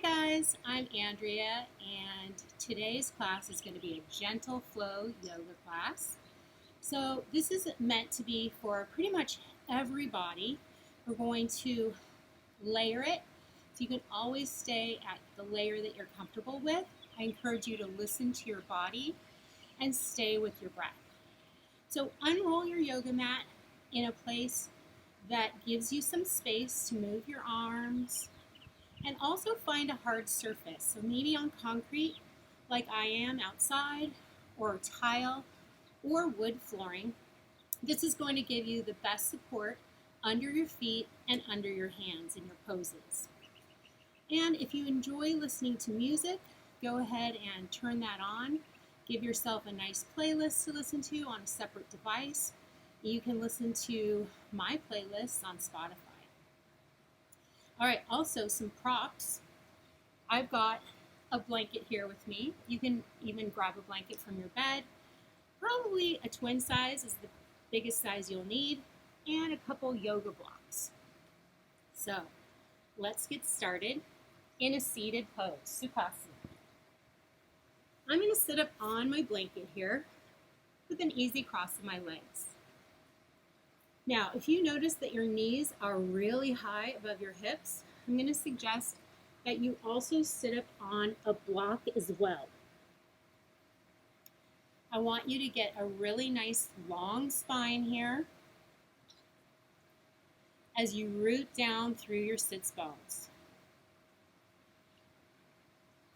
Hi guys, I'm Andrea and today's class is going to be a gentle flow yoga class. So this is meant to be for pretty much everybody. We're going to layer it so you can always stay at the layer that you're comfortable with. I encourage you to listen to your body and stay with your breath. So unroll your yoga mat in a place that gives you some space to move your arms, and also find a hard surface. So maybe on concrete, like I am outside, or tile, or wood flooring. This is going to give you the best support under your feet and under your hands in your poses. And if you enjoy listening to music, go ahead and turn that on. Give yourself a nice playlist to listen to on a separate device. You can listen to my playlists on Spotify. All right, also some props. I've got a blanket here with me. You can even grab a blanket from your bed. Probably a twin size is the biggest size you'll need, and a couple yoga blocks. So let's get started in a seated pose, Sukhasana. I'm going to sit up on my blanket here with an easy cross of my legs. Now, if you notice that your knees are really high above your hips, I'm going to suggest that you also sit up on a block as well. I want you to get a really nice long spine here as you root down through your sits bones.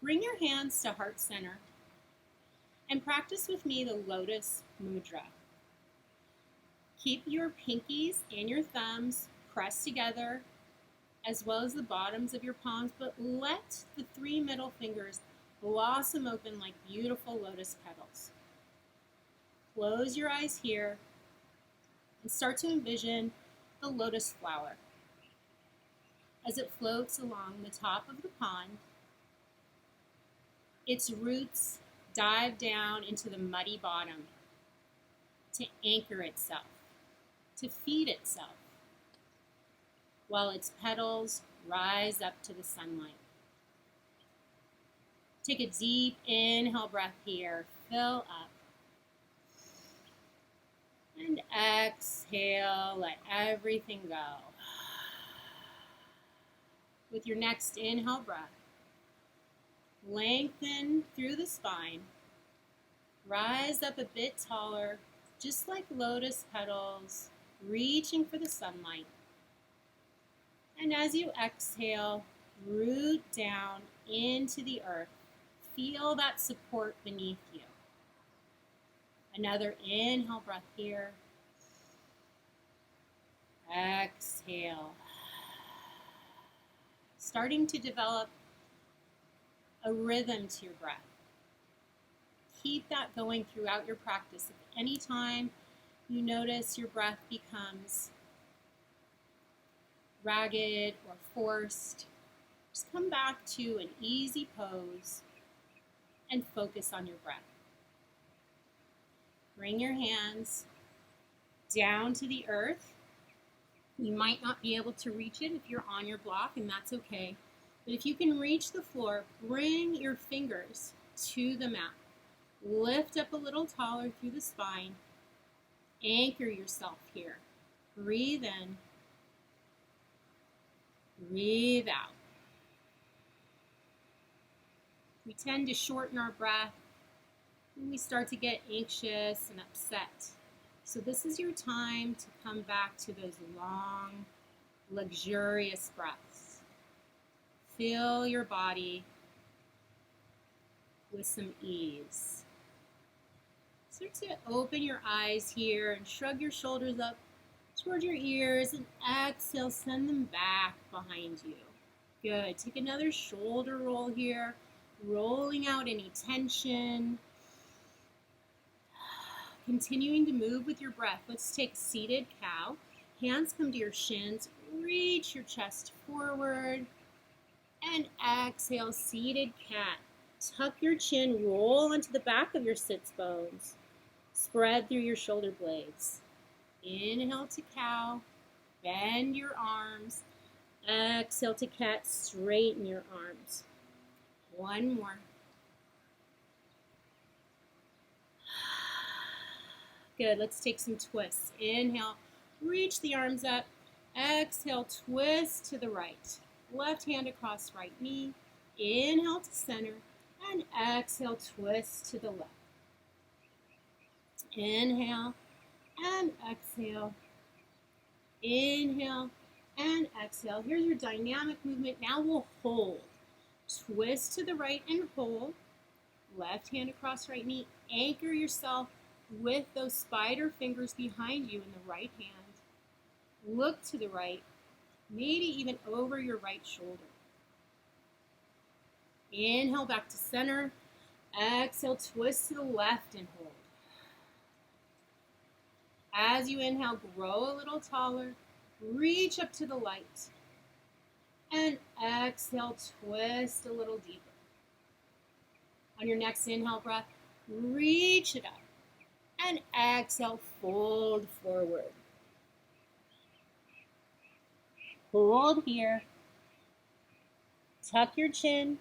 Bring your hands to heart center and practice with me the lotus mudra. Keep your pinkies and your thumbs pressed together, as well as the bottoms of your palms, but let the three middle fingers blossom open like beautiful lotus petals. Close your eyes here and start to envision the lotus flower as it floats along the top of the pond. Its roots dive down into the muddy bottom to anchor itself, to feed itself, while its petals rise up to the sunlight. Take a deep inhale breath here. Fill up. And exhale, let everything go. With your next inhale breath, lengthen through the spine. Rise up a bit taller, just like lotus petals, reaching for the sunlight. And as you exhale, root down into the earth. Feel that support beneath you. Another inhale breath here. Exhale. Starting to develop a rhythm to your breath. Keep that going throughout your practice. If any time you notice your breath becomes ragged or forced, just come back to an easy pose and focus on your breath. Bring your hands down to the earth. You might not be able to reach it if you're on your block, and that's okay. But if you can reach the floor, bring your fingers to the mat. Lift up a little taller through the spine. Anchor yourself here. Breathe in. Breathe out. We tend to shorten our breath when we start to get anxious and upset. So this is your time to come back to those long, luxurious breaths. Fill your body with some ease. Start to open your eyes here and shrug your shoulders up toward your ears, and exhale, send them back behind you. Good. Take another shoulder roll here, rolling out any tension. Continuing to move with your breath. Let's take seated cow. Hands come to your shins. Reach your chest forward. And exhale, seated cat. Tuck your chin, roll into the back of your sits bones. Spread through your shoulder blades. Inhale to cow. Bend your arms. Exhale to cat. Straighten your arms. One more. Good, let's take some twists. Inhale, reach the arms up. Exhale, twist to the right. Left hand across right knee. Inhale to center. And exhale, twist to the left. Inhale and exhale. Inhale and exhale. Here's your dynamic movement. Now we'll hold. Twist to the right and hold. Left hand across right knee. Anchor yourself with those spider fingers behind you in the right hand. Look to the right, maybe even over your right shoulder. Inhale back to center. Exhale, twist to the left and hold. As you inhale, grow a little taller. Reach up to the light. And exhale, twist a little deeper. On your next inhale breath, reach it up. And exhale, fold forward. Hold here. Tuck your chin.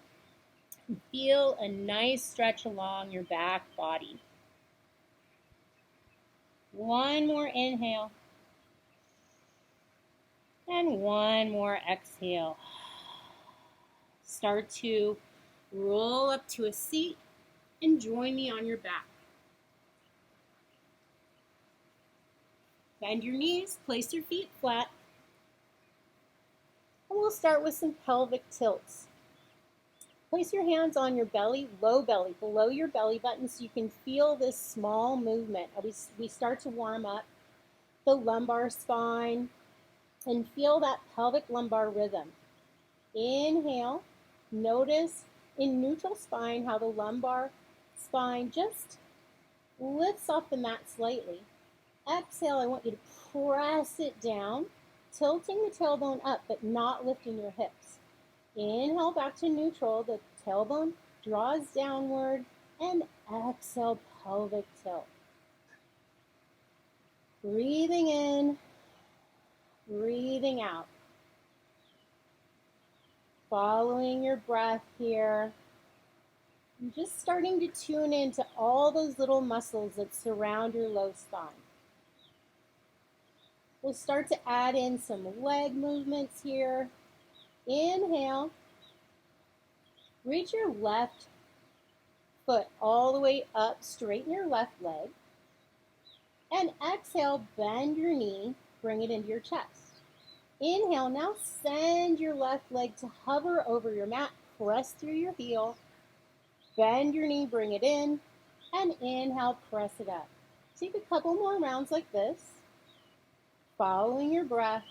And feel a nice stretch along your back body. One more inhale. And one more exhale. Start to roll up to a seat and join me on your back. Bend your knees, place your feet flat. And we'll start with some pelvic tilts. Place your hands on your belly, low belly, below your belly button so you can feel this small movement. We start to warm up the lumbar spine and feel that pelvic lumbar rhythm. Inhale, notice in neutral spine how the lumbar spine just lifts off the mat slightly. Exhale, I want you to press it down, tilting the tailbone up but not lifting your hips. Inhale back to neutral, the tailbone draws downward, and exhale, pelvic tilt. Breathing in, breathing out. Following your breath here. And just starting to tune into all those little muscles that surround your low spine. We'll start to add in some leg movements here. Inhale. Reach your left foot all the way up, straighten your left leg. And exhale, bend your knee, bring it into your chest. Inhale, now send your left leg to hover over your mat, press through your heel. Bend your knee, bring it in, and inhale, press it up. Take a couple more rounds like this, following your breath.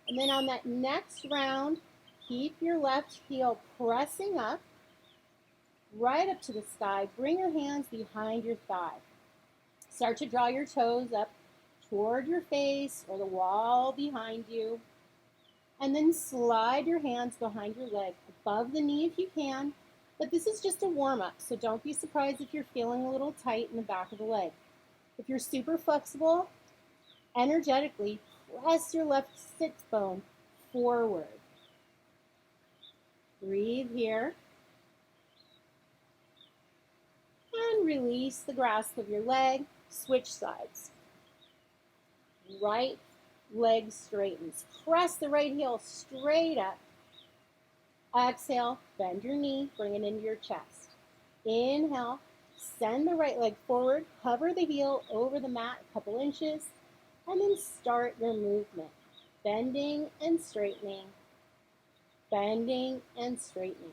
And then on that next round, keep your left heel pressing up, right up to the sky. Bring your hands behind your thigh. Start to draw your toes up toward your face or the wall behind you. And then slide your hands behind your leg, above the knee if you can. But this is just a warm-up, so don't be surprised if you're feeling a little tight in the back of the leg. If you're super flexible, energetically, press your left sit bone forward. Breathe here. And release the grasp of your leg. Switch sides. Right leg straightens. Press the right heel straight up. Exhale, bend your knee, bring it into your chest. Inhale, send the right leg forward, hover the heel over the mat a couple inches, and then start your movement. Bending and straightening, bending and straightening.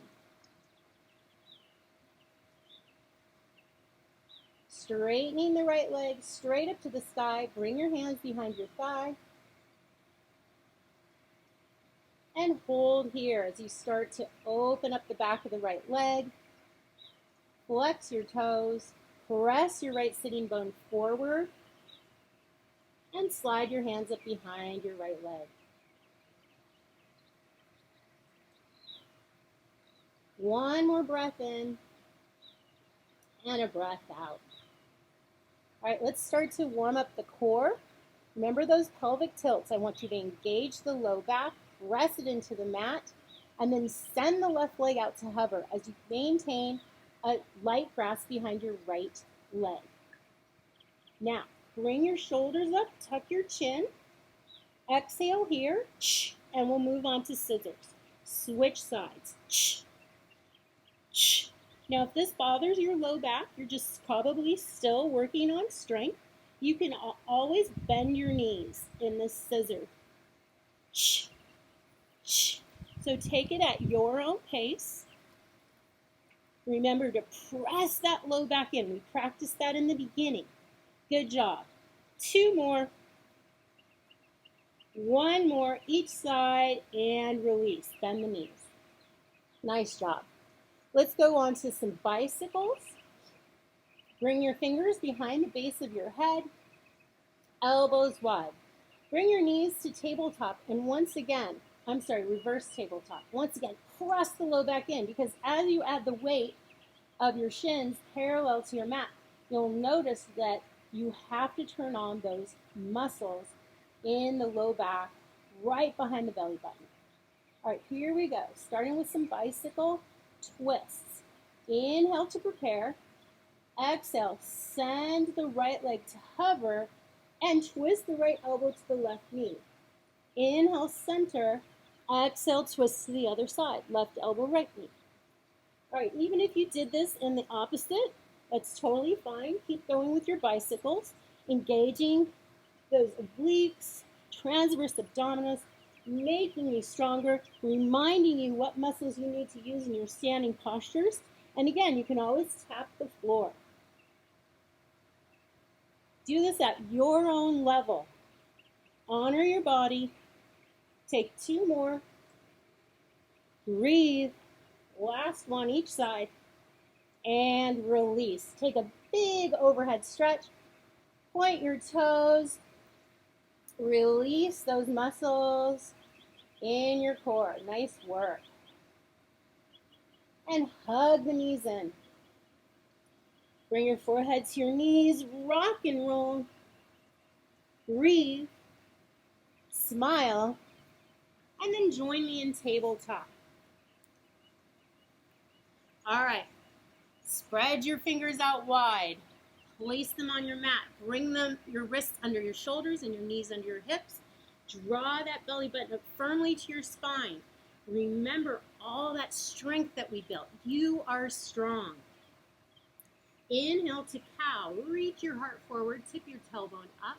Straightening the right leg straight up to the sky. Bring your hands behind your thigh. And hold here as you start to open up the back of the right leg. Flex your toes. Press your right sitting bone forward. And slide your hands up behind your right leg. One more breath in. And a breath out. All right, let's start to warm up the core. Remember those pelvic tilts. I want you to engage the low back, press it into the mat, And then send the left leg out to hover as you maintain a light grasp behind your right leg. Now, bring your shoulders up, tuck your chin. Exhale here, and we'll move on to scissors. Switch sides. Now, if this bothers your low back, you're just probably still working on strength. You can always bend your knees in this scissor. So take it at your own pace. Remember to press that low back in. We practiced that in the beginning. Good job. 2 more. 1 more each side and release. Bend the knees. Nice job. Let's go on to some bicycles. Bring your fingers behind the base of your head. Elbows wide. Bring your knees to tabletop and reverse tabletop. Once again, press the low back in because as you add the weight of your shins parallel to your mat, you'll notice that you have to turn on those muscles in the low back right behind the belly button. All right, here we go. Starting with some bicycle twists. Inhale to prepare. Exhale, send the right leg to hover and twist the right elbow to the left knee. Inhale, center. Exhale, twist to the other side. Left elbow, right knee. All right, even if you did this in the opposite, that's totally fine. Keep going with your bicycles, engaging those obliques, transverse abdominis, making you stronger, reminding you what muscles you need to use in your standing postures. And again, you can always tap the floor. Do this at your own level. Honor your body. Take 2 more. Breathe. Last one each side. And release. Take a big overhead stretch. Point your toes. Release those muscles in your core. Nice work. And hug the knees in. Bring your forehead to your knees. Rock and roll. Breathe. Smile. And then join me in tabletop. All right. Spread your fingers out wide. Place them on your mat. Bring your wrists under your shoulders and your knees under your hips. Draw that belly button up firmly to your spine. Remember all that strength that we built. You are strong. Inhale to cow. Reach your heart forward. Tip your tailbone up.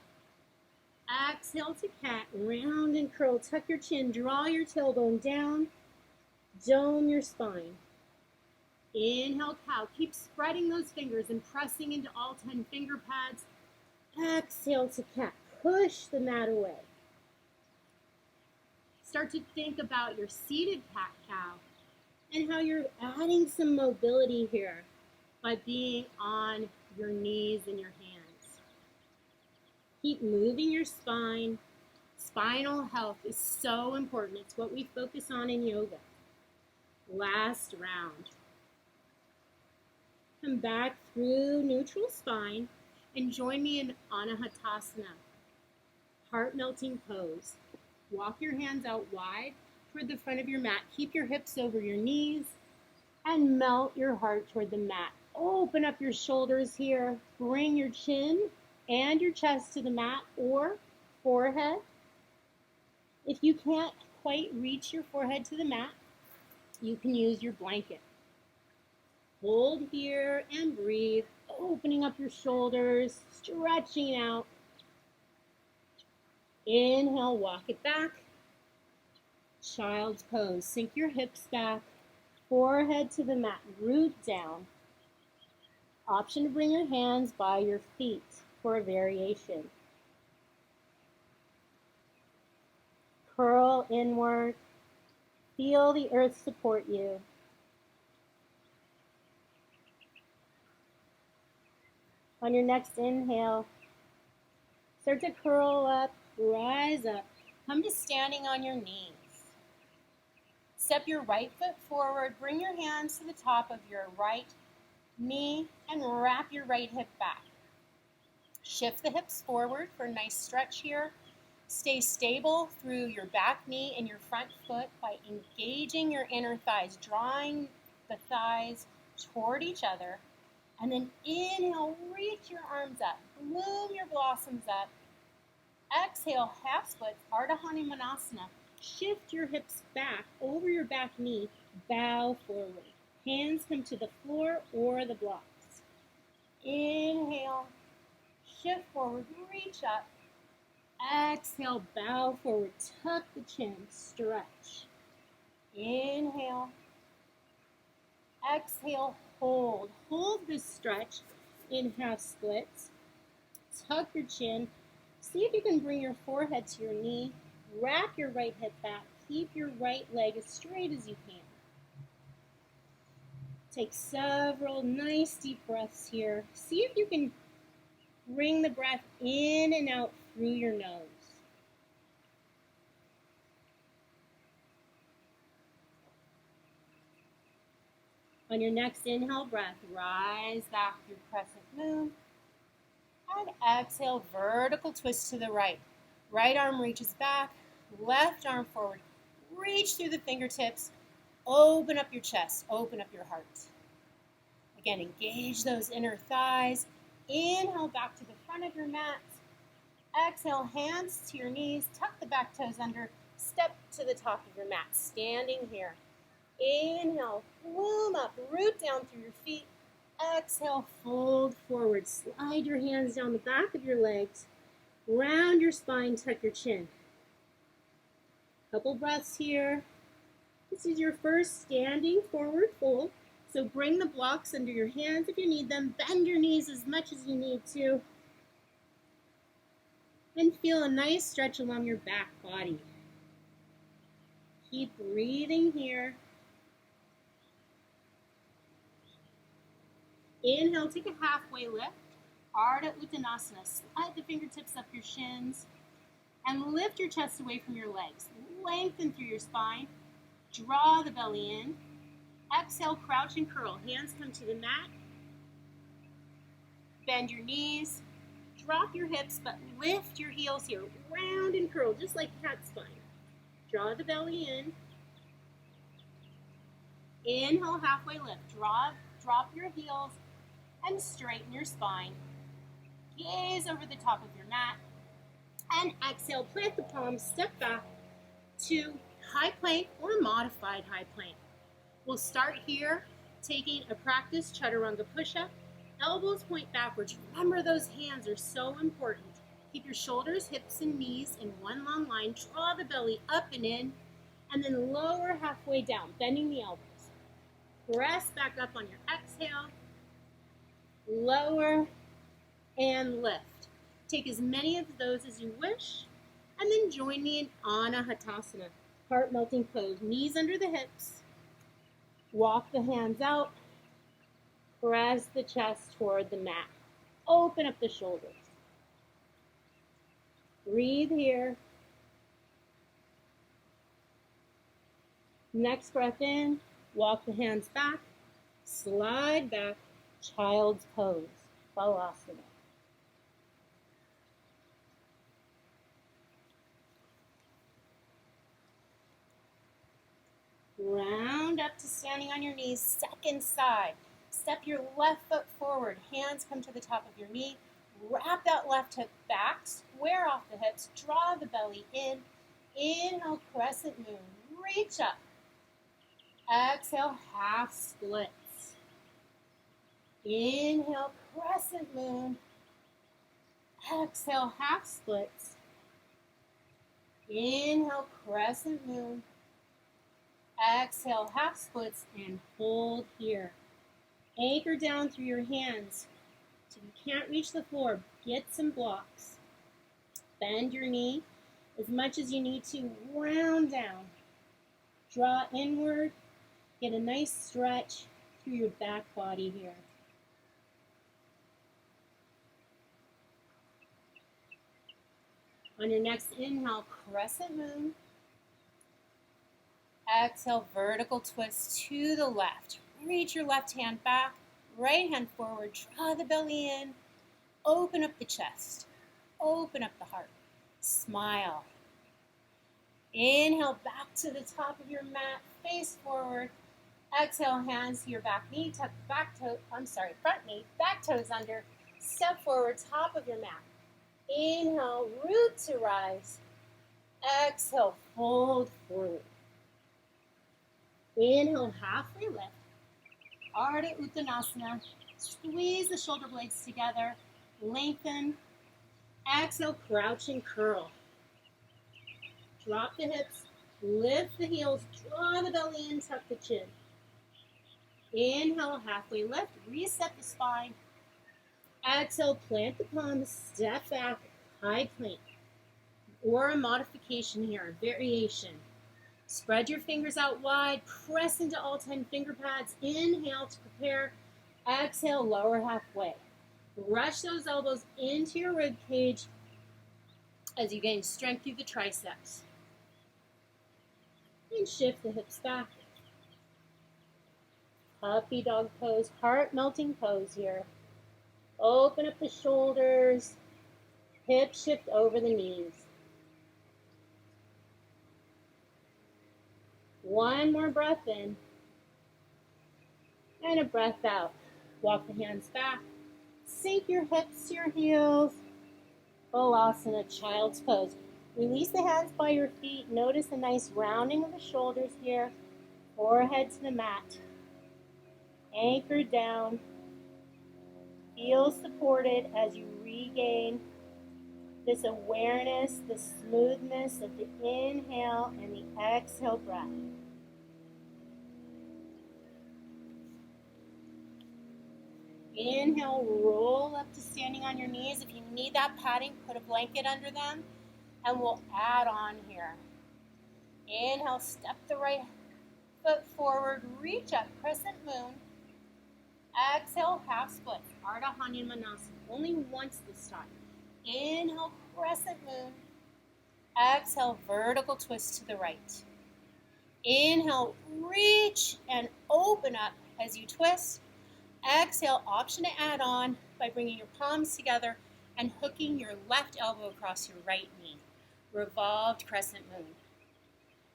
Exhale to cat. Round and curl. Tuck your chin. Draw your tailbone down. Dome your spine. Inhale, cow. Keep spreading those fingers and pressing into all 10 finger pads. Exhale to cat. Push the mat away. Start to think about your seated cat-cow and how you're adding some mobility here by being on your knees and your hands. Keep moving your spine. Spinal health is so important. It's what we focus on in yoga. Last round. Come back through neutral spine and join me in Anahatasana, heart-melting pose. Walk your hands out wide toward the front of your mat. Keep your hips over your knees and melt your heart toward the mat. Open up your shoulders here. Bring your chin and your chest to the mat or forehead. If you can't quite reach your forehead to the mat, you can use your blanket. Hold here and breathe, opening up your shoulders, stretching out. Inhale, walk it back. Child's pose. Sink your hips back, forehead to the mat, root down. Option to bring your hands by your feet for a variation. Curl inward. Feel the earth support you. On your next inhale, start to curl up, rise up. Come to standing on your knees. Step your right foot forward. Bring your hands to the top of your right knee and wrap your right hip back. Shift the hips forward for a nice stretch here. Stay stable through your back knee and your front foot by engaging your inner thighs, drawing the thighs toward each other. And then inhale, reach your arms up, bloom your blossoms up. Exhale, half splits, Ardha Hanumanasana. Shift your hips back over your back knee, bow forward. Hands come to the floor or the blocks. Inhale, shift forward, reach up. Exhale, bow forward, tuck the chin, stretch. Inhale. Exhale, hold. Hold this stretch in half splits. Tuck your chin. See if you can bring your forehead to your knee. Wrap your right hip back. Keep your right leg as straight as you can. Take several nice deep breaths here. See if you can bring the breath in and out through your nose. On your next inhale breath, rise back through crescent moon. And exhale, vertical twist to the right. Right arm reaches back, left arm forward. Reach through the fingertips. Open up your chest, open up your heart. Again, engage those inner thighs. Inhale back to the front of your mat. Exhale, hands to your knees. Tuck the back toes under. Step to the top of your mat, standing here. Inhale, bloom up, root down through your feet. Exhale, fold forward. Slide your hands down the back of your legs. Round your spine, tuck your chin. Couple breaths here. This is your first standing forward fold. So bring the blocks under your hands if you need them. Bend your knees as much as you need to. And feel a nice stretch along your back body. Keep breathing here. Inhale, take a halfway lift. Ardha Uttanasana. Slide the fingertips up your shins. And lift your chest away from your legs. Lengthen through your spine. Draw the belly in. Exhale, crouch and curl. Hands come to the mat. Bend your knees. Drop your hips, but lift your heels here. Round and curl, just like cat spine. Draw the belly in. Inhale, halfway lift. Drop your heels and straighten your spine. Gaze over the top of your mat. And exhale, plant the palms, step back to high plank or modified high plank. We'll start here, taking a practice chaturanga push-up. Elbows point backwards. Remember, those hands are so important. Keep your shoulders, hips, and knees in one long line. Draw the belly up and in, and then lower halfway down, bending the elbows. Press back up on your exhale. Lower and lift. Take as many of those as you wish, and then join me in Anahatasana, heart melting pose. Knees under the hips. Walk the hands out. Press the chest toward the mat. Open up the shoulders. Breathe here. Next breath in. Walk the hands back. Slide back. Child's pose. Balasana. Round up to standing on your knees. Second side. Step your left foot forward. Hands come to the top of your knee. Wrap that left hip back. Square off the hips. Draw the belly in. Inhale, crescent moon. Reach up. Exhale, half splits. Inhale, crescent moon. Exhale, half splits. Inhale, crescent moon. Exhale, half splits, and hold here. Anchor down through your hands. If you can't reach the floor, get some blocks. Bend your knee as much as you need to. Round down. Draw inward. Get a nice stretch through your back body here. On your next inhale, crescent moon. Exhale, vertical twist to the left. Reach your left hand back, right hand forward. Draw the belly in. Open up the chest. Open up the heart. Smile. Inhale back to the top of your mat, face forward. Exhale, hands to your back knee, tuck front knee, back toes under. Step forward, top of your mat. Inhale, root to rise. Exhale, fold forward. Inhale, halfway lift. Ardha Uttanasana. Squeeze the shoulder blades together. Lengthen. Exhale, crouch and curl. Drop the hips. Lift the heels. Draw the belly in. Tuck the chin. Inhale, halfway lift. Reset the spine. Exhale, plant the palms. Step back. High plank. Or a modification here, a variation. Spread your fingers out wide. Press into all 10 finger pads. Inhale to prepare. Exhale, lower halfway. Brush those elbows into your rib cage as you gain strength through the triceps. And shift the hips back. Puppy dog pose, heart melting pose here. Open up the shoulders. Hips shift over the knees. One more breath in. And a breath out. Walk the hands back. Sink your hips to your heels. Balasana, child's pose. Release the hands by your feet. Notice a nice rounding of the shoulders here. Forehead to the mat. Anchor down. Feel supported as you regain this awareness, the smoothness of the inhale and the exhale breath. Inhale, roll up to standing on your knees. If you need that padding, put a blanket under them, and we'll add on here. Inhale, step the right foot forward, reach up, crescent moon. Exhale, half split, Ardha Hanumanasana, only once this time. Inhale, crescent moon. Exhale, vertical twist to the right. Inhale, reach and open up as you twist. Exhale, option to add on by bringing your palms together and hooking your left elbow across your right knee. Revolved crescent moon.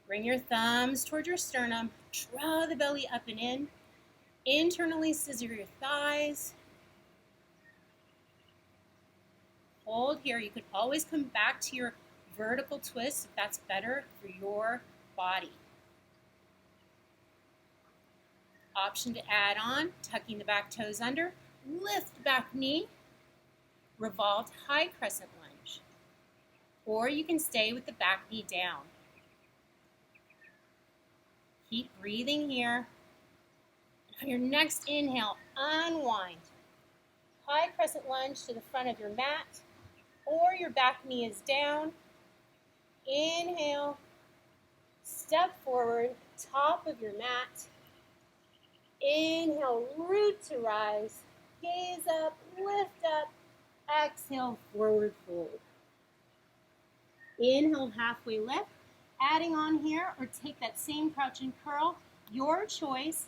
Bring your thumbs toward your sternum. Draw the belly up and in. Internally scissor your thighs. Hold here. You could always come back to your vertical twist if that's better for your body. Option to add on, tucking the back toes under, lift the back knee, revolved high crescent lunge. Or you can stay with the back knee down. Keep breathing here. On your next inhale, unwind. High crescent lunge to the front of your mat, or your back knee is down. Inhale, step forward, top of your mat. Inhale, root to rise, gaze up, lift up, exhale, forward fold. Inhale, halfway lift, adding on here, or take that same crouch and curl, your choice,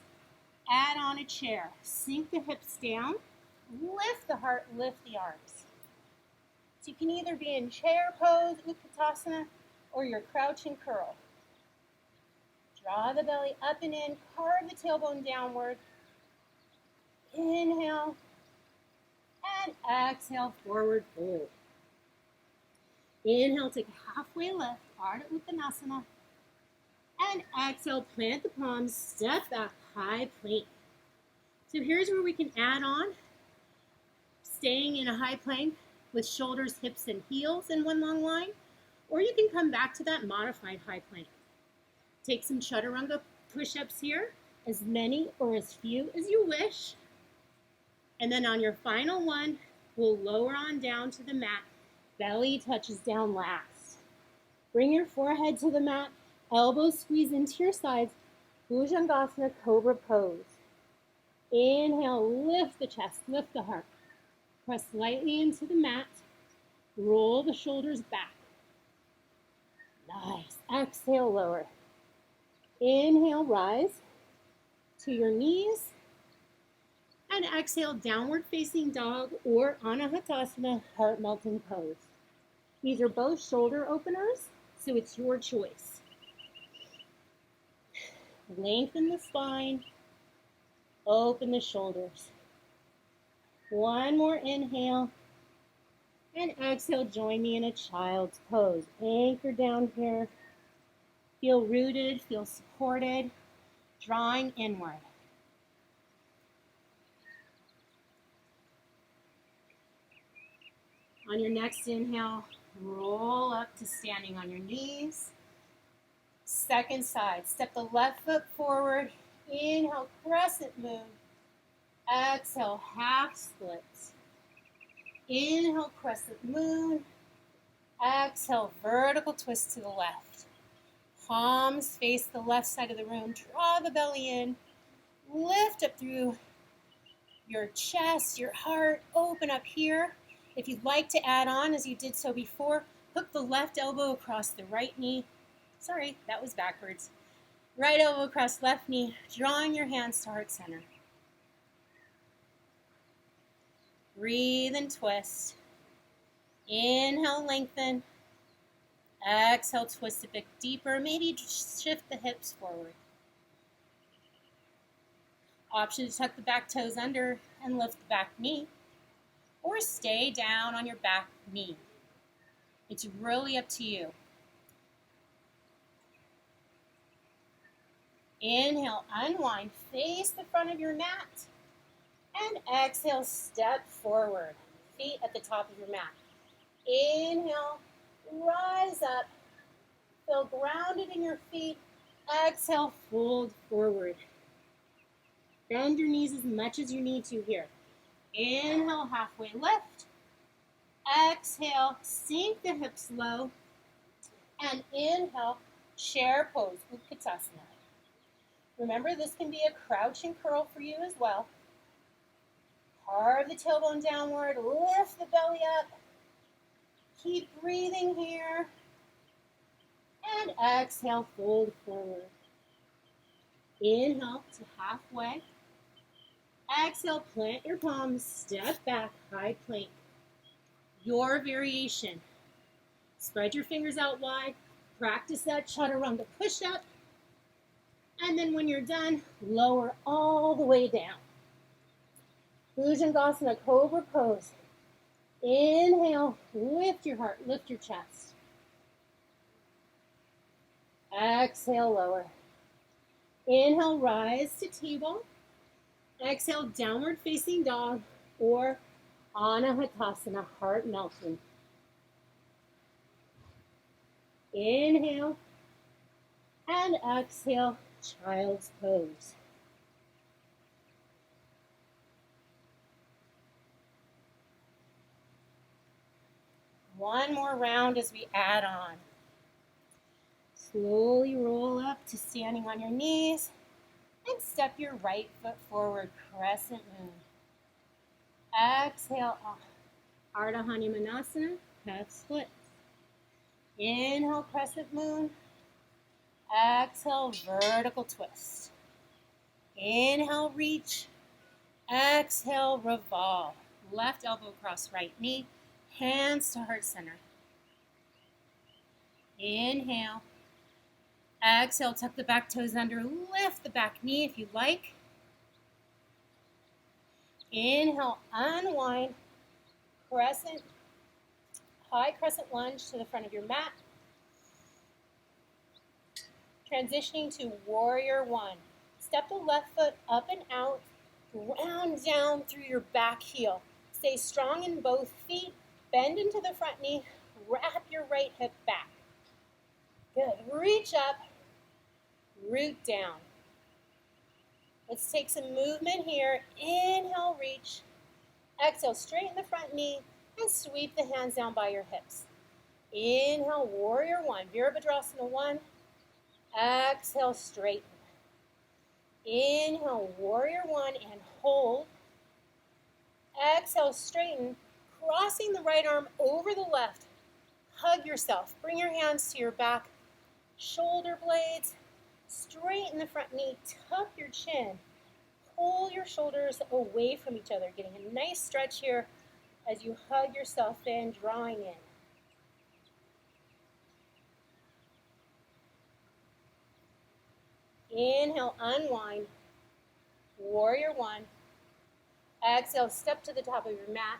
add on a chair. Sink the hips down, lift the heart, lift the arms. So you can either be in chair pose, Utkatasana, or your crouch and curl. Draw the belly up and in, carve the tailbone downward. Inhale, and exhale, forward fold. Inhale, take a halfway lift, Ardha Uttanasana. And exhale, plant the palms, step back, high plank. So here's where we can add on, staying in a high plank with shoulders, hips, and heels in one long line. Or you can come back to that modified high plank. Take some chaturanga push-ups here, as many or as few as you wish. And then on your final one, we'll lower on down to the mat. Belly touches down last. Bring your forehead to the mat. Elbows squeeze into your sides. Bhujangasana, cobra pose. Inhale, lift the chest, lift the heart. Press lightly into the mat. Roll the shoulders back. Nice. Exhale, lower. Inhale, rise to your knees. And exhale, downward facing dog or Anahatasana, heart melting pose. These are both shoulder openers, so it's your choice. Lengthen the spine, open the shoulders. One more inhale, and exhale, join me in a child's pose. Anchor down here. Feel rooted, feel supported, drawing inward. On your next inhale, roll up to standing on your knees. Second side, step the left foot forward. Inhale, crescent moon. Exhale, half splits. Inhale, crescent moon. Exhale, vertical twist to the left. Palms face the left side of the room. Draw the belly in. Lift up through your chest, your heart. Open up here. If you'd like to add on, as you did so before, hook the left elbow across the right knee. Sorry, that was backwards. Right elbow across left knee, drawing your hands to heart center. Breathe and twist. Inhale, lengthen. Exhale, twist a bit deeper. Maybe shift the hips forward. Option to tuck the back toes under and lift the back knee, or stay down on your back knee. It's really up to you. Inhale, unwind, face the front of your mat. And exhale, step forward. Feet at the top of your mat. Inhale, rise up. Feel grounded in your feet. Exhale, fold forward. Bend your knees as much as you need to here. Inhale, halfway lift. Exhale, sink the hips low. And inhale, chair pose, Utkatasana. Remember, this can be a crouch and curl for you as well. Carve the tailbone downward, lift the belly up. Keep breathing here. And exhale, fold forward. Inhale to halfway. Exhale, plant your palms, step back, high plank. Your variation. Spread your fingers out wide. Practice that chaturanga push-up. And then when you're done, lower all the way down. Bhujangasana, cobra pose. Inhale, lift your heart, lift your chest. Exhale, lower. Inhale, rise to table. Exhale, downward facing dog or Anahatasana, heart melting. Inhale and exhale, child's pose. One more round as we add on. Slowly roll up to standing on your knees and step your right foot forward, crescent moon. Exhale, Ardha Hanumanasana, half splits. Inhale, crescent moon. Exhale, vertical twist. Inhale, reach. Exhale, revolve. Left elbow across right knee. Hands to heart center. Inhale. Exhale, tuck the back toes under. Lift the back knee if you like. Inhale, unwind. Crescent, high crescent lunge to the front of your mat. Transitioning to warrior one. Step the left foot up and out. Round down through your back heel. Stay strong in both feet. Bend into the front knee. Wrap your right hip back. Good. Reach up. Root down. Let's take some movement here. Inhale, reach. Exhale, straighten the front knee and sweep the hands down by your hips. Inhale, warrior one. Virabhadrasana one. Exhale, straighten. Inhale, warrior one and hold. Exhale, straighten. Crossing the right arm over the left. Hug yourself. Bring your hands to your back. Shoulder blades. Straighten the front knee. Tuck your chin. Pull your shoulders away from each other. Getting a nice stretch here as you hug yourself in, drawing in. Inhale, unwind. Warrior one. Exhale, step to the top of your mat.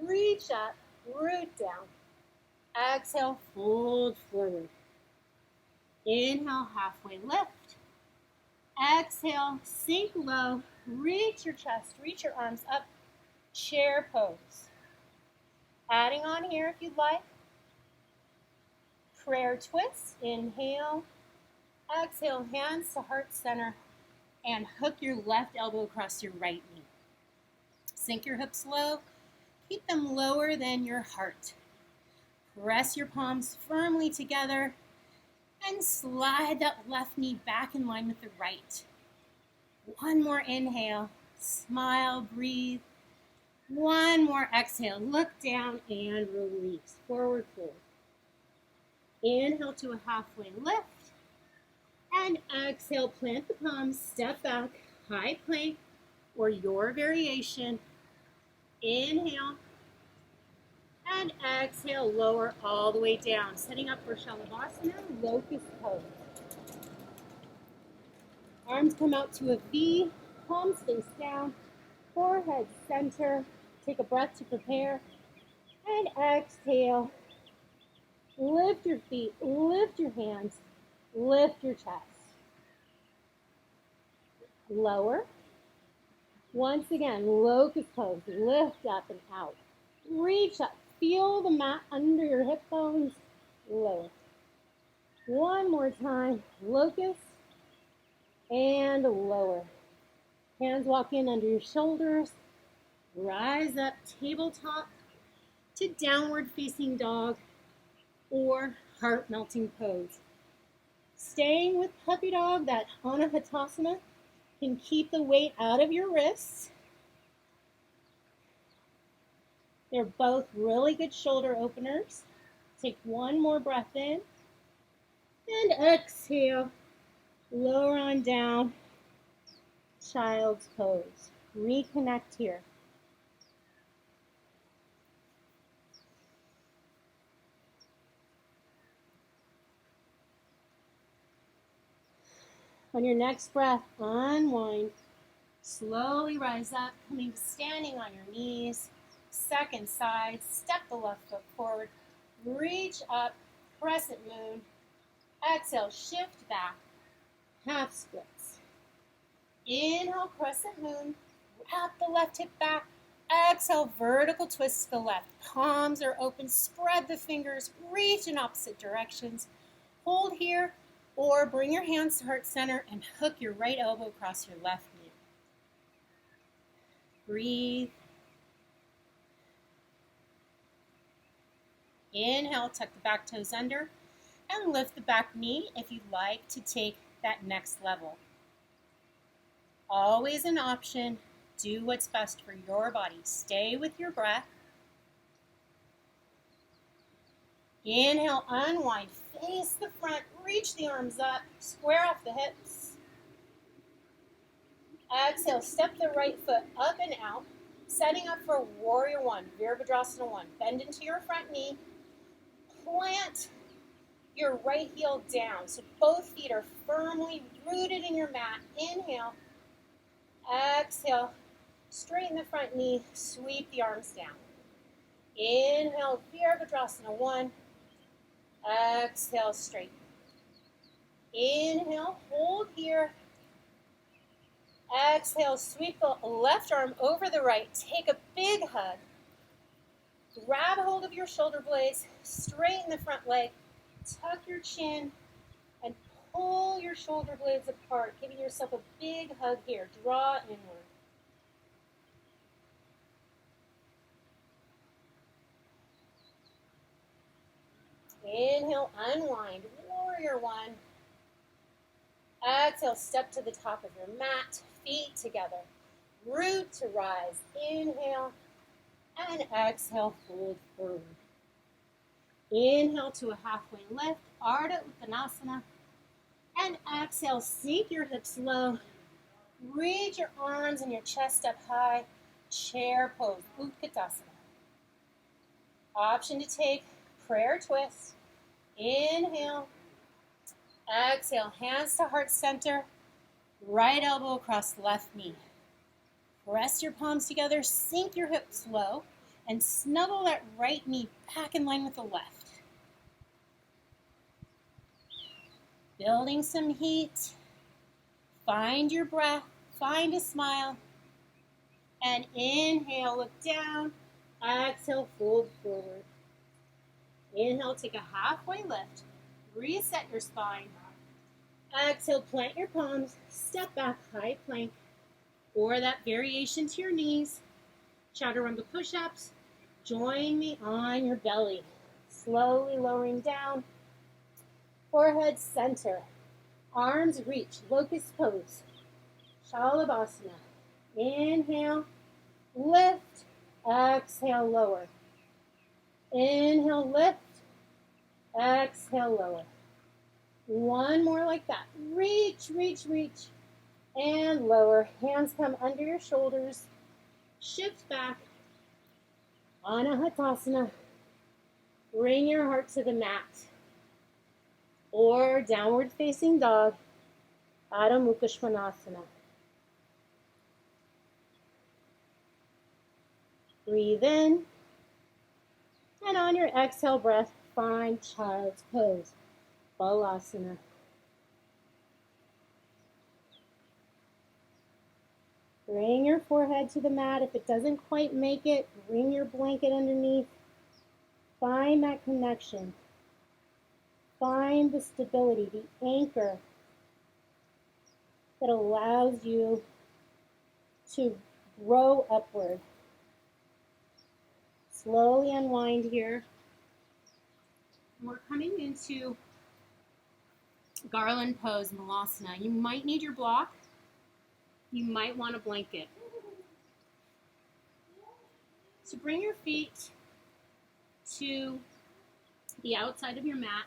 Reach up, root down. Exhale, fold forward. Inhale, halfway lift. Exhale, sink low. Reach your chest, reach your arms up. Chair pose. Adding on here if you'd like. Prayer twist. Inhale. Exhale, hands to heart center. And hook your left elbow across your right knee. Sink your hips low. Keep them lower than your heart. Press your palms firmly together and slide that left knee back in line with the right. One more inhale. Smile, breathe. One more exhale. Look down and release. Forward fold. Inhale to a halfway lift. And exhale, plant the palms, step back, high plank, or your variation. Inhale. And exhale, lower all the way down. Setting up for Shalabhasana, locust pose. Arms come out to a V, palms face down, forehead center. Take a breath to prepare. And exhale. Lift your feet, lift your hands, lift your chest. Lower. Once again, locust pose. Lift up and out. Reach up. Feel the mat under your hip bones. Lower. One more time. Locust and lower. Hands walk in under your shoulders. Rise up, tabletop to downward facing dog or heart melting pose. Staying with puppy dog, that Anahatasana can keep the weight out of your wrists. They're both really good shoulder openers. Take one more breath in and exhale. Lower on down, child's pose. Reconnect here. On your next breath, unwind. Slowly rise up, coming to standing on your knees. Second side, step the left foot forward. Reach up, crescent moon. Exhale, shift back. Half splits. Inhale, crescent moon. Wrap the left hip back. Exhale, vertical twist to the left. Palms are open. Spread the fingers. Reach in opposite directions. Hold here or bring your hands to heart center and hook your right elbow across your left knee. Breathe. Inhale, tuck the back toes under and lift the back knee if you'd like to take that next level. Always an option. Do what's best for your body. Stay with your breath. Inhale, unwind. Face the front. Reach the arms up. Square off the hips. Exhale, step the right foot up and out. Setting up for warrior one, Virabhadrasana 1. Bend into your front knee. Plant your right heel down so both feet are firmly rooted in your mat. Inhale. Exhale. Straighten the front knee. Sweep the arms down. Inhale, Virabhadrasana 1. Exhale, straighten. Inhale, hold here. Exhale, sweep the left arm over the right. Take a big hug. Grab hold of your shoulder blades. Straighten the front leg. Tuck your chin and pull your shoulder blades apart, giving yourself a big hug here. Draw inward. Inhale, unwind. Warrior one. Exhale, step to the top of your mat. Feet together. Root to rise. Inhale. And exhale, fold forward. Inhale to a halfway lift, Ardha Uttanasana. And exhale, sink your hips low. Reach your arms and your chest up high. Chair pose, Utkatasana. Option to take prayer twist. Inhale. Exhale, hands to heart center. Right elbow across left knee. Press your palms together, sink your hips low, and snuggle that right knee back in line with the left. Building some heat. Find your breath, find a smile, and inhale, look down. Exhale, fold forward. Inhale, take a halfway lift. Reset your spine. Exhale, plant your palms, step back, high plank, or that variation to your knees. Chaturanga push-ups. Join me on your belly. Slowly lowering down. Forehead center. Arms reach, locust pose. Shalabhasana. Inhale, lift. Exhale, lower. Inhale, lift. Exhale, lower. One more like that. Reach, reach, reach. And lower. Hands come under your shoulders. Shift back. Anahatasana. Bring your heart to the mat. Or downward facing dog. Adho Mukha Svanasana. Breathe in. And on your exhale breath, find child's pose. Balasana. Bring your forehead to the mat. If it doesn't quite make it, bring your blanket underneath. Find that connection. Find the stability, the anchor that allows you to grow upward. Slowly unwind here. We're coming into garland pose, Malasana. You might need your block. You might want a blanket. So bring your feet to the outside of your mat,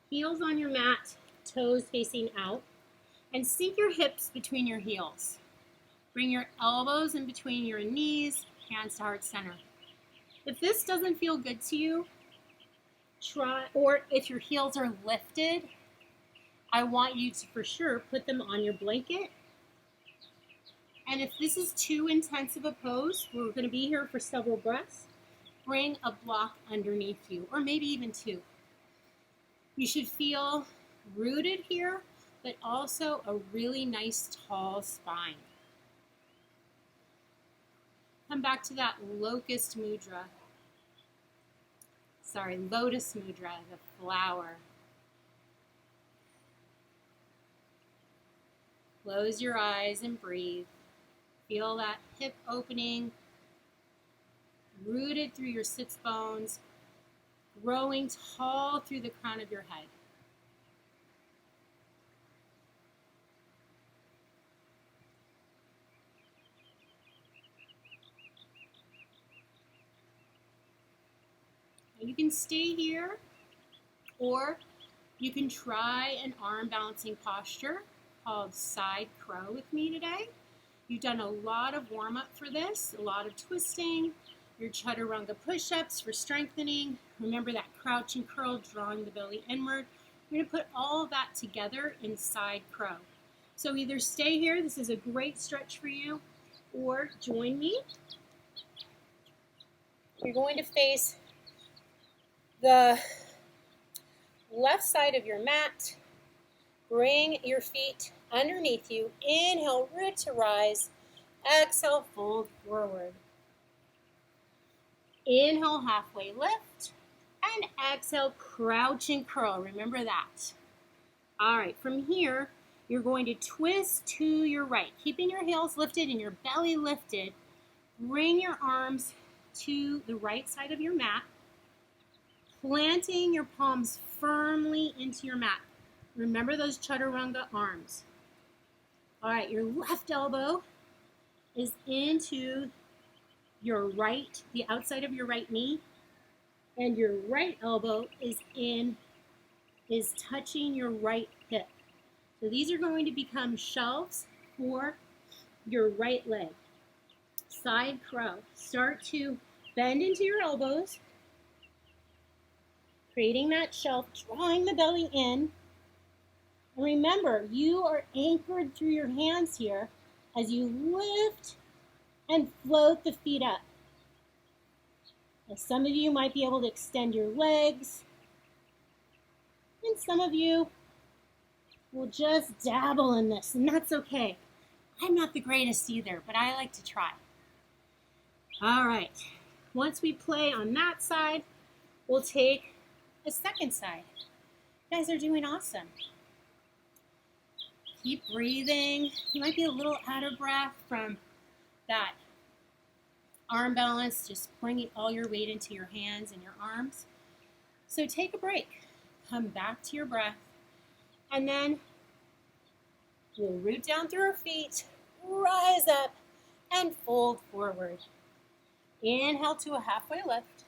heels on your mat, toes facing out, and sink your hips between your heels. Bring your elbows in between your knees, hands to heart center. If this doesn't feel good to you, try, or if your heels are lifted, I want you to for sure put them on your blanket. And if this is too intense of a pose, we're going to be here for several breaths, bring a block underneath you, or maybe even two. You should feel rooted here, but also a really nice tall spine. Come back to that lotus mudra, the flower. Close your eyes and breathe. Feel that hip opening, rooted through your sits bones, growing tall through the crown of your head. And you can stay here, or you can try an arm balancing posture called side crow with me today. You've done a lot of warm-up for this, a lot of twisting, your chaturanga push-ups for strengthening. Remember that crouch and curl, drawing the belly inward. We're going to put all of that together in side crow. So either stay here, this is a great stretch for you, or join me. You're going to face the left side of your mat. Bring your feet underneath you. Inhale, root to rise. Exhale, fold forward. Inhale, halfway lift. And exhale, crouch and curl. Remember that. All right, from here, you're going to twist to your right, keeping your heels lifted and your belly lifted. Bring your arms to the right side of your mat, planting your palms firmly into your mat. Remember those chaturanga arms. All right, your left elbow is into your right, the outside of your right knee, and your right elbow is touching your right hip. So these are going to become shelves for your right leg. Side crow. Start to bend into your elbows, creating that shelf, drawing the belly in. And remember, you are anchored through your hands here as you lift and float the feet up. Now, some of you might be able to extend your legs, and some of you will just dabble in this, and that's okay. I'm not the greatest either, but I like to try. All right, once we play on that side, we'll take the second side. You guys are doing awesome. Keep breathing. You might be a little out of breath from that arm balance, just bringing all your weight into your hands and your arms. So take a break. Come back to your breath, and then we'll root down through our feet, rise up, and fold forward. Inhale to a halfway lift,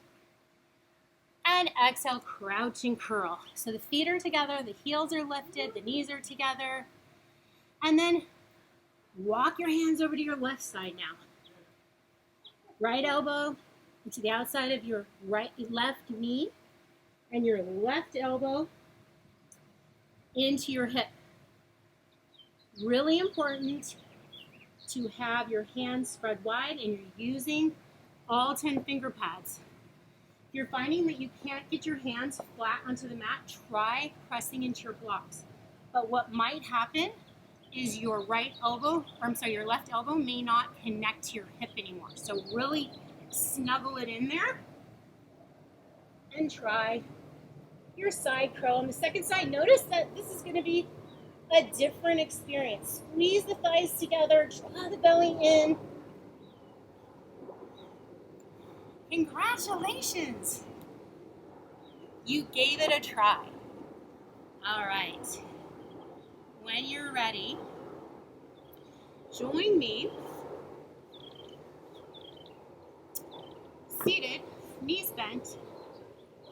and exhale, crouch and curl. So the feet are together, the heels are lifted, the knees are together, and then walk your hands over to your left side now. Right elbow to the outside of your left knee, and your left elbow into your hip. Really important to have your hands spread wide and you're using all 10 finger pads. If you're finding that you can't get your hands flat onto the mat, try pressing into your blocks. But what might happen is your your left elbow may not connect to your hip anymore. So really snuggle it in there and try your side curl. On the second side, notice that this is going to be a different experience. Squeeze the thighs together, draw the belly in. Congratulations! You gave it a try. All right. When you're ready, join me seated, knees bent.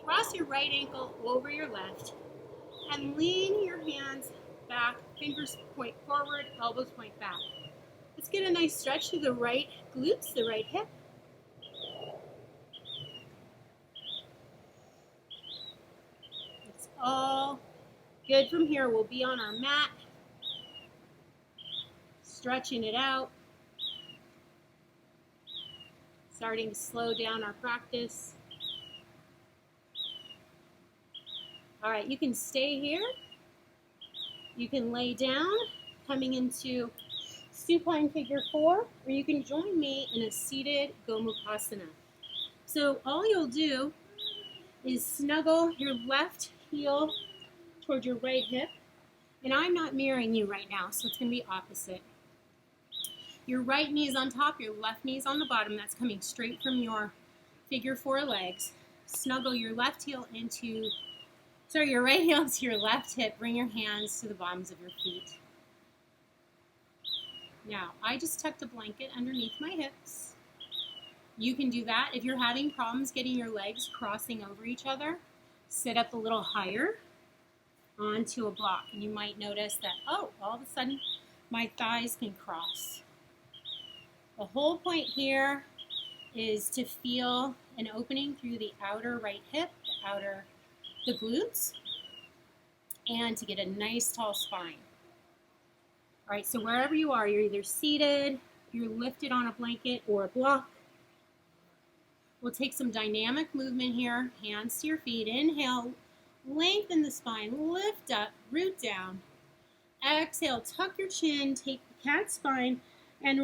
Cross your right ankle over your left and lean your hands back, fingers point forward, elbows point back. Let's get a nice stretch to the right glutes, the right hip. It's all good from here. We'll be on our mat, stretching it out, starting to slow down our practice. All right, you can stay here. You can lay down, coming into supine figure 4, or you can join me in a seated Gomukhasana. So all you'll do is snuggle your left heel toward your right hip, and I'm not mirroring you right now, so it's going to be opposite. Your right knee is on top, your left knee is on the bottom. That's coming straight from your figure 4 legs. Snuggle your right heel into your left hip. Bring your hands to the bottoms of your feet. Now, I just tucked a blanket underneath my hips. You can do that. If you're having problems getting your legs crossing over each other, sit up a little higher onto a block. And you might notice that, all of a sudden, my thighs can cross. The whole point here is to feel an opening through the outer right hip, the glutes, and to get a nice tall spine. All right, so wherever you are, you're either seated, you're lifted on a blanket or a block. We'll take some dynamic movement here, hands to your feet. Inhale, lengthen the spine, lift up, root down. Exhale, tuck your chin, take the cat spine, and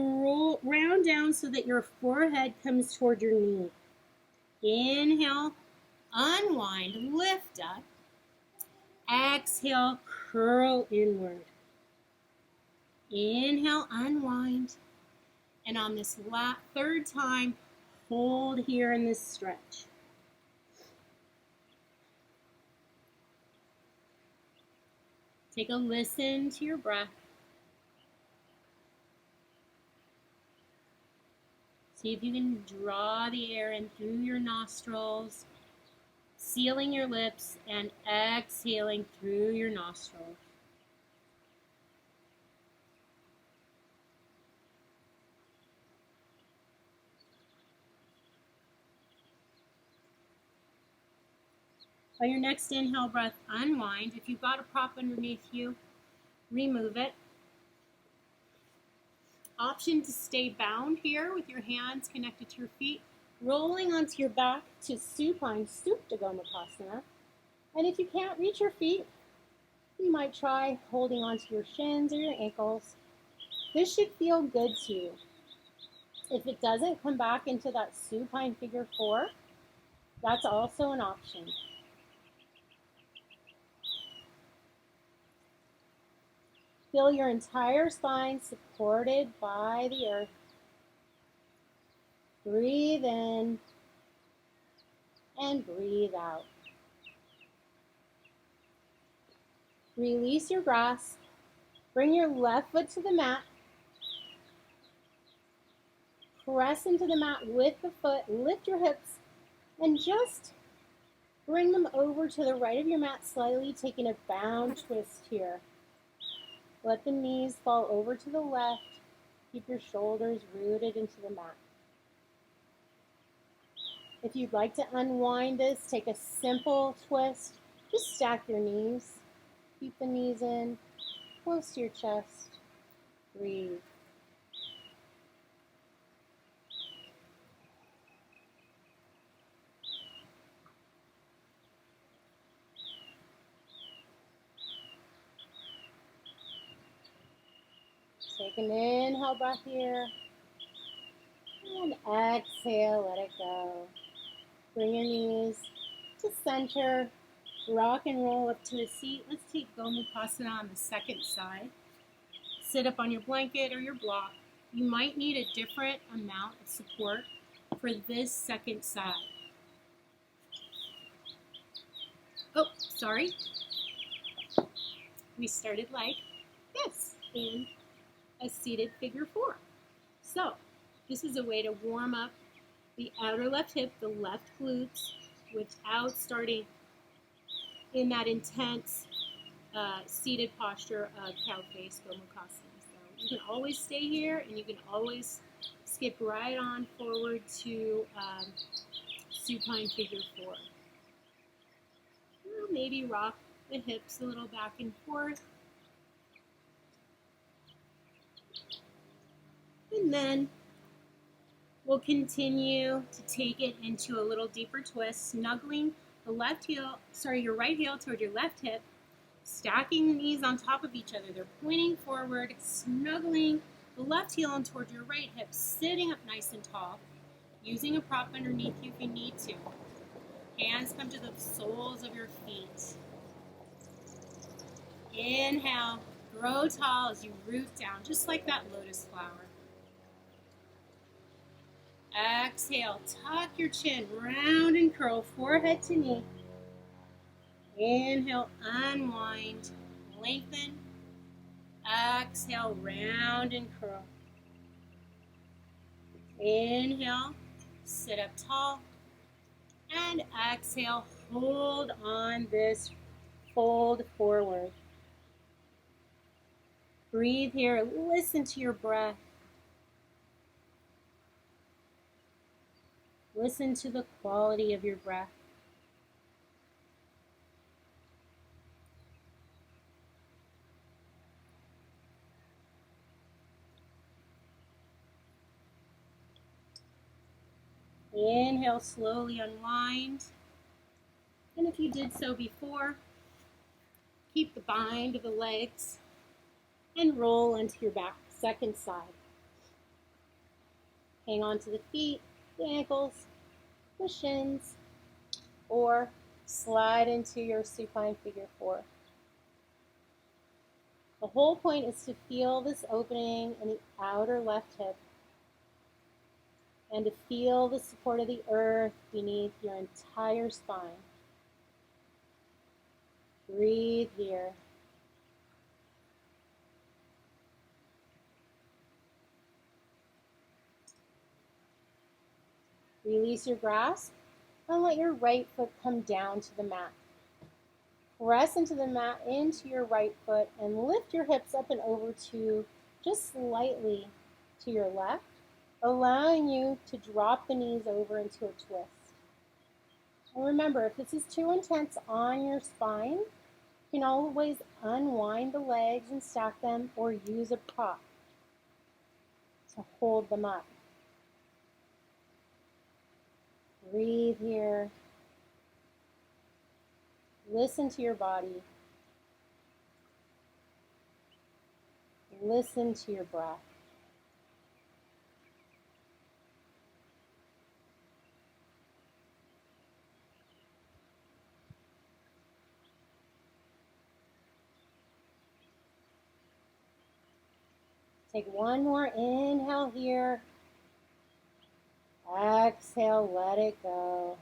round down so that your forehead comes toward your knee. Inhale, unwind, lift up. Exhale, curl inward. Inhale, unwind. And on this third time, hold here in this stretch. Take a listen to your breath. See if you can draw the air in through your nostrils, sealing your lips and exhaling through your nostrils. On your next inhale breath, unwind. If you've got a prop underneath you, remove it. Option to stay bound here with your hands connected to your feet, rolling onto your back to supine Supta Gomukhasana. And if you can't reach your feet, you might try holding onto your shins or your ankles. This should feel good to you. If it doesn't, come back into that supine figure 4. That's also an option. Feel your entire spine supported by the earth. Breathe in and breathe out. Release your grasp. Bring your left foot to the mat. Press into the mat with the foot. Lift your hips and just bring them over to the right of your mat slightly, taking a bound twist here. Let the knees fall over to the left. Keep your shoulders rooted into the mat. If you'd like to unwind this, take a simple twist. Just stack your knees. Keep the knees in, close to your chest. Breathe. Take an inhale breath here. And exhale, let it go. Bring your knees to center. Rock and roll up to a seat. Let's take Gomukhasana on the second side. Sit up on your blanket or your block. You might need a different amount of support for this second side. Oh, sorry. We started like this in a seated figure 4. So, this is a way to warm up the outer left hip, the left glutes, without starting in that intense seated posture of cow face Gomukhasana. So you can always stay here, and you can always skip right on forward to supine figure 4. Maybe rock the hips a little back and forth. And then we'll continue to take it into a little deeper twist, snuggling the your right heel toward your left hip, stacking the knees on top of each other. They're pointing forward, snuggling the left heel on toward your right hip, sitting up nice and tall, using a prop underneath you if you need to. Hands come to the soles of your feet. Inhale, grow tall as you root down, just like that lotus flower. Exhale, tuck your chin, round and curl, forehead to knee. Inhale, unwind, lengthen. Exhale, round and curl. Inhale, sit up tall. And exhale, hold on this fold forward. Breathe here, listen to your breath. Listen to the quality of your breath. Inhale, slowly unwind. And if you did so before, keep the bind of the legs and roll onto your back, second side. Hang on to the feet, the ankles, the shins, or slide into your supine figure 4. The whole point is to feel this opening in the outer left hip and to feel the support of the earth beneath your entire spine. Breathe here. Release your grasp and let your right foot come down to the mat. Press into the mat, into your right foot, and lift your hips up and over to just slightly to your left, allowing you to drop the knees over into a twist. And remember, if this is too intense on your spine, You can always unwind the legs and stack them or use a prop to hold them up. Breathe here. Listen to your body. Listen to your breath. Take one more inhale here. Exhale, let it go.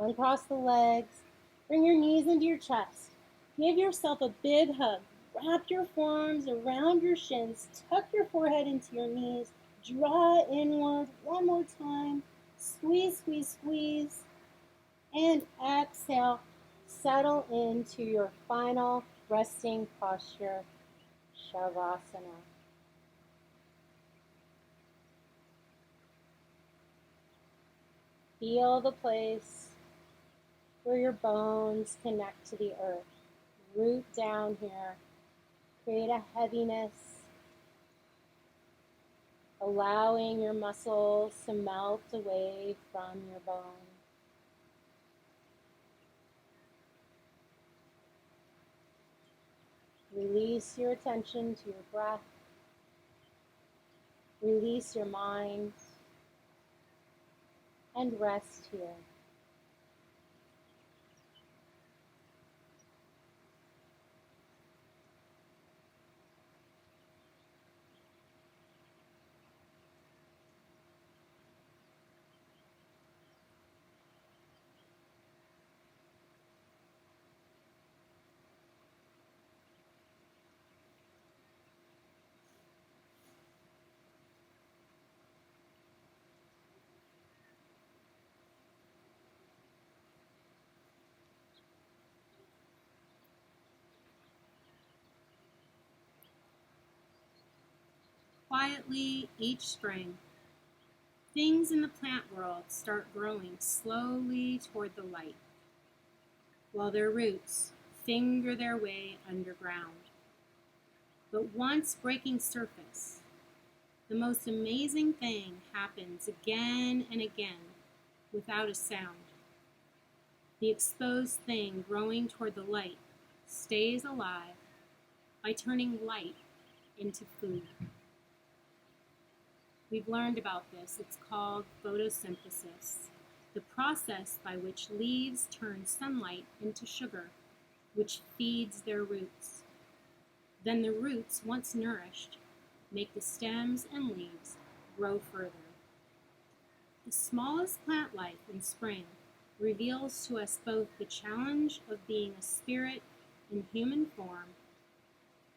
Uncross the legs. Bring your knees into your chest. Give yourself a big hug. Wrap your forearms around your shins. Tuck your forehead into your knees. Draw inward one more time. Squeeze, squeeze, squeeze. And exhale. Settle into your final resting posture, Shavasana. Feel the place where your bones connect to the earth. Root down here. Create a heaviness, allowing your muscles to melt away from your bone. Release your attention to your breath. Release your mind and rest here. Quietly, each spring, things in the plant world start growing slowly toward the light, while their roots finger their way underground. But once breaking surface, the most amazing thing happens again and again without a sound. The exposed thing growing toward the light stays alive by turning light into food. We've learned about this. It's called photosynthesis, the process by which leaves turn sunlight into sugar, which feeds their roots. Then the roots, once nourished, make the stems and leaves grow further. The smallest plant life in spring reveals to us both the challenge of being a spirit in human form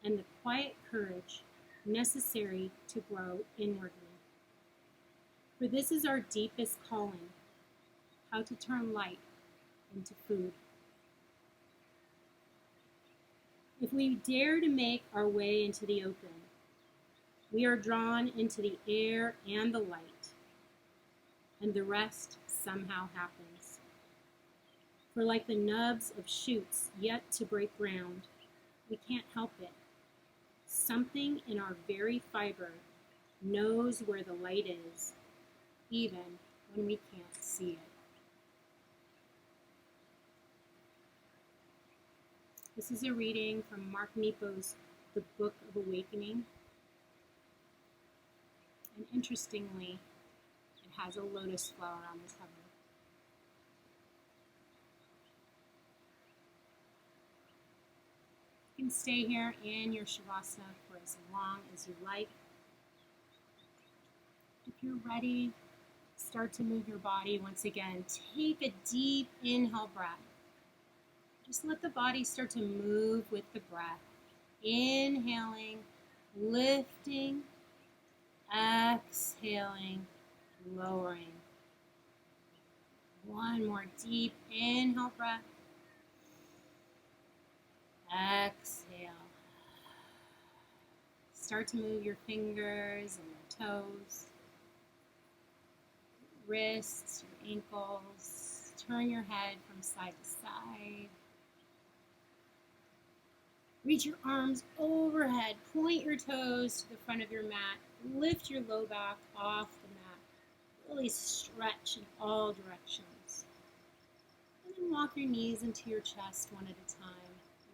and the quiet courage necessary to grow inwardly. For this is our deepest calling, how to turn light into food. If we dare to make our way into the open, we are drawn into the air and the light, and the rest somehow happens. For like the nubs of shoots yet to break ground, we can't help it. Something in our very fiber knows where the light is, even when we can't see it. This is a reading from Mark Nepo's The Book of Awakening. And interestingly, it has a lotus flower on the cover. You can stay here in your Shavasana for as long as you like. If you're ready, start to move your body once again. Take a deep inhale breath. Just let the body start to move with the breath. Inhaling, lifting, exhaling, lowering. One more deep inhale breath. Exhale. Start to move your fingers and your toes, wrists, your ankles. Turn your head from side to side. Reach your arms overhead, point your toes to the front of your mat, lift your low back off the mat. Really stretch in all directions. And then walk your knees into your chest one at a time.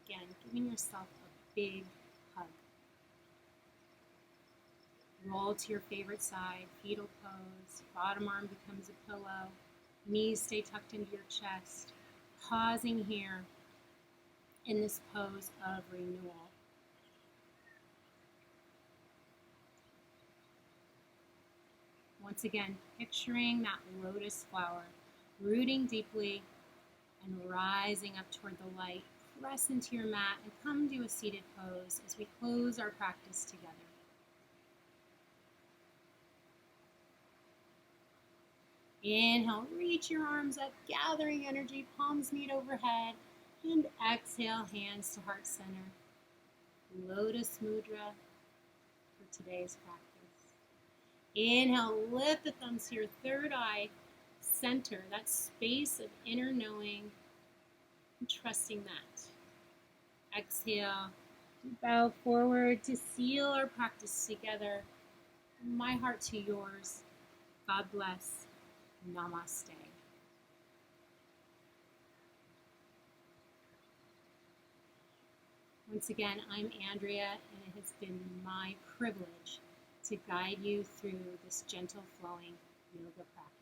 Again, giving yourself a big hug. Roll to your favorite side, fetal pose. Bottom arm becomes a pillow. Knees stay tucked into your chest. Pausing here in this pose of renewal. Once again, picturing that lotus flower, rooting deeply and rising up toward the light. Press into your mat and come to a seated pose as we close our practice together. Inhale, reach your arms up, gathering energy, palms meet overhead, and exhale, hands to heart center. Lotus Mudra for today's practice. Inhale, lift the thumbs to your third eye, center, that space of inner knowing, and trusting that. Exhale, bow forward to seal our practice together. My heart to yours. God bless. Namaste. Once again, I'm Andrea, and it has been my privilege to guide you through this gentle flowing yoga practice.